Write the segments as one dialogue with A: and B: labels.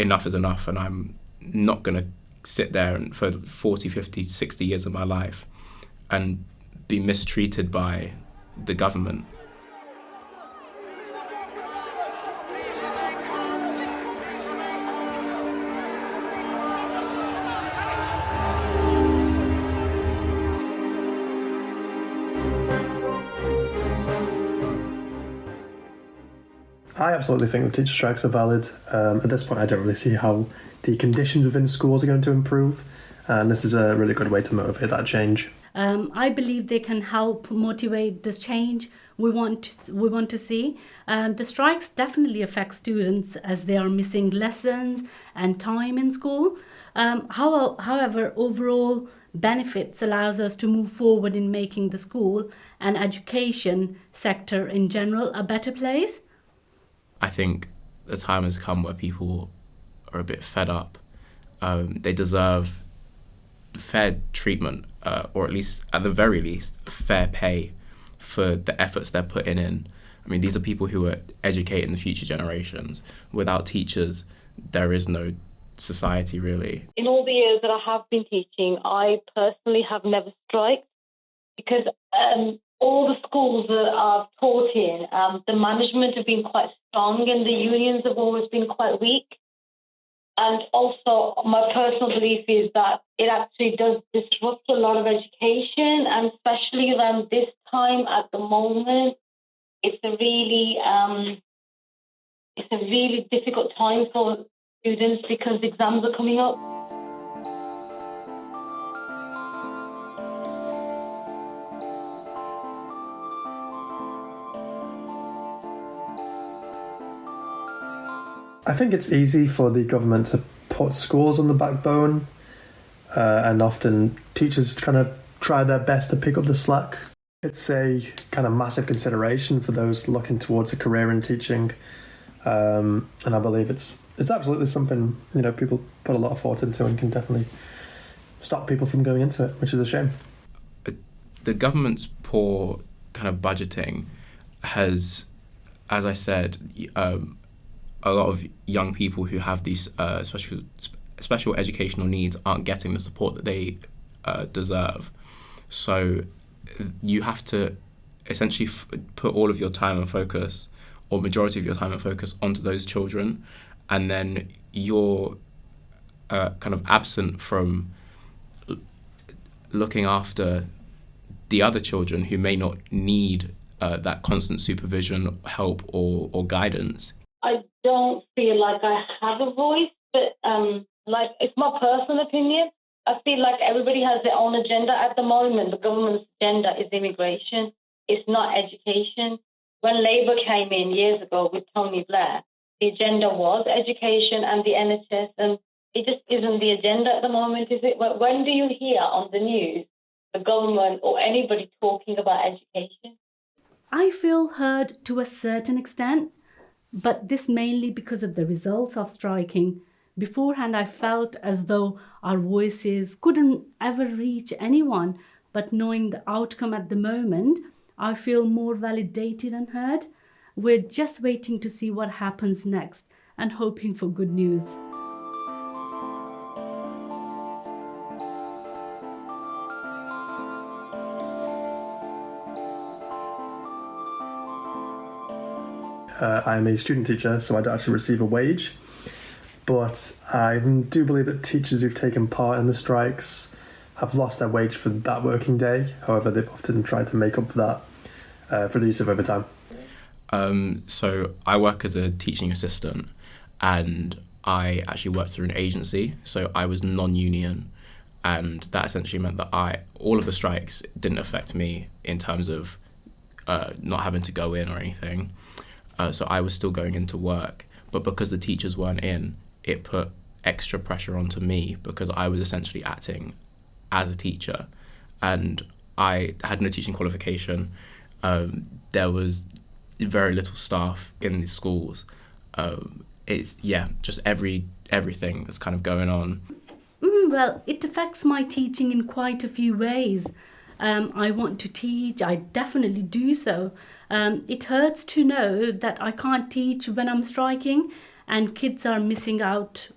A: enough is enough, and I'm not going to sit there and for 40, 50, 60 years of my life and be mistreated by the government.
B: I absolutely think the teacher strikes are valid. At this point, I don't really see how the conditions within schools are going to improve, and this is a really good way to motivate that change.
C: I believe they can help motivate this change we want to see. The strikes definitely affect students as they are missing lessons and time in school. However, overall benefits allows us to move forward in making the school and education sector in general a better place.
A: I think the time has come where people are a bit fed up. They deserve fair treatment, or at the very least, fair pay for the efforts they're putting in. I mean, these are people who are educating the future generations. Without teachers, there is no society, really.
D: In all the years that I have been teaching, I personally have never striked because all the schools that I've taught in, the management have been quite strong and the unions have always been quite weak. And also, my personal belief is that it actually does disrupt a lot of education, and especially around this time at the moment, it's a really difficult time for students because exams are coming up.
B: I think it's easy for the government to put schools on the backbone, and often teachers kind of try their best to pick up the slack. It's a kind of massive consideration for those looking towards a career in teaching, and I believe it's absolutely something people put a lot of thought into and can definitely stop people from going into it, which is a shame.
A: The government's poor kind of budgeting has, as I said, a lot of young people who have these special educational needs aren't getting the support that they deserve. So you have to essentially put all of your time and focus, or majority of your time and focus, onto those children, and then you're kind of absent from looking after the other children who may not need that constant supervision, help, or guidance.
D: I don't feel like I have a voice, but it's my personal opinion. I feel like everybody has their own agenda at the moment. The government's agenda is immigration. It's not education. When Labour came in years ago with Tony Blair, the agenda was education and the NHS, and it just isn't the agenda at the moment, is it? When do you hear on the news the government or anybody talking about education?
C: I feel heard to a certain extent, but this mainly because of the results of striking. Beforehand, I felt as though our voices couldn't ever reach anyone, but knowing the outcome at the moment, I feel more validated and heard. We're just waiting to see what happens next and hoping for good news.
B: I'm a student teacher, so I don't actually receive a wage. But I do believe that teachers who've taken part in the strikes have lost their wage for that working day. However, they've often tried to make up for that for the use of overtime.
A: So I work as a teaching assistant, and I actually worked through an agency. So I was non-union, and that essentially meant that all of the strikes didn't affect me in terms of not having to go in or anything. So I was still going into work, but because the teachers weren't in, it put extra pressure onto me because I was essentially acting as a teacher, and I had no teaching qualification. There was very little staff in the schools. It's just everything that's kind of going on.
C: Well, it affects my teaching in quite a few ways. I want to teach, I definitely do so. It hurts to know that I can't teach when I'm striking, and kids are missing out,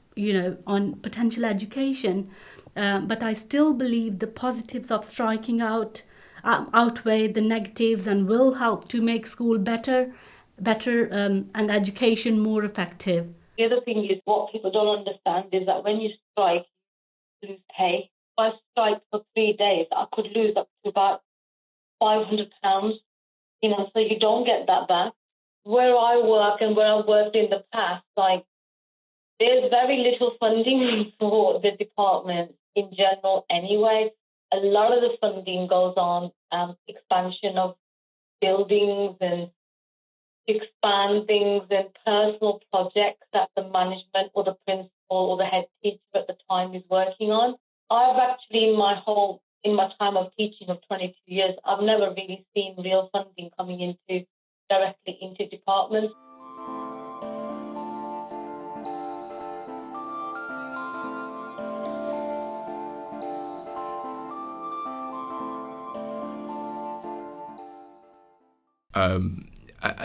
C: on potential education. But I still believe the positives of striking out outweigh the negatives and will help to make school better, and education more effective.
D: The other thing is what people don't understand is that when you strike, you lose pay. If I strike for 3 days, I could lose up to about £500, so you don't get that back. Where I work and where I've worked in the past, there's very little funding for the department in general anyway. A lot of the funding goes on expansion of buildings and expand things and personal projects that the management or the principal or the head teacher at the time is working on. I've actually, in my time of teaching of 22 years, I've never really seen real funding coming directly into departments.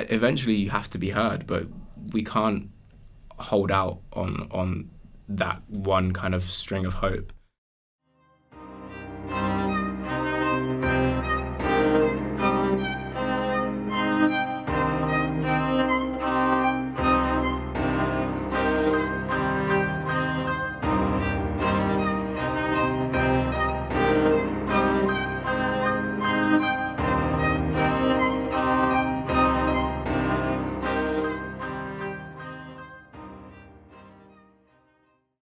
A: Eventually you have to be heard, but we can't hold out on that one kind of string of hope.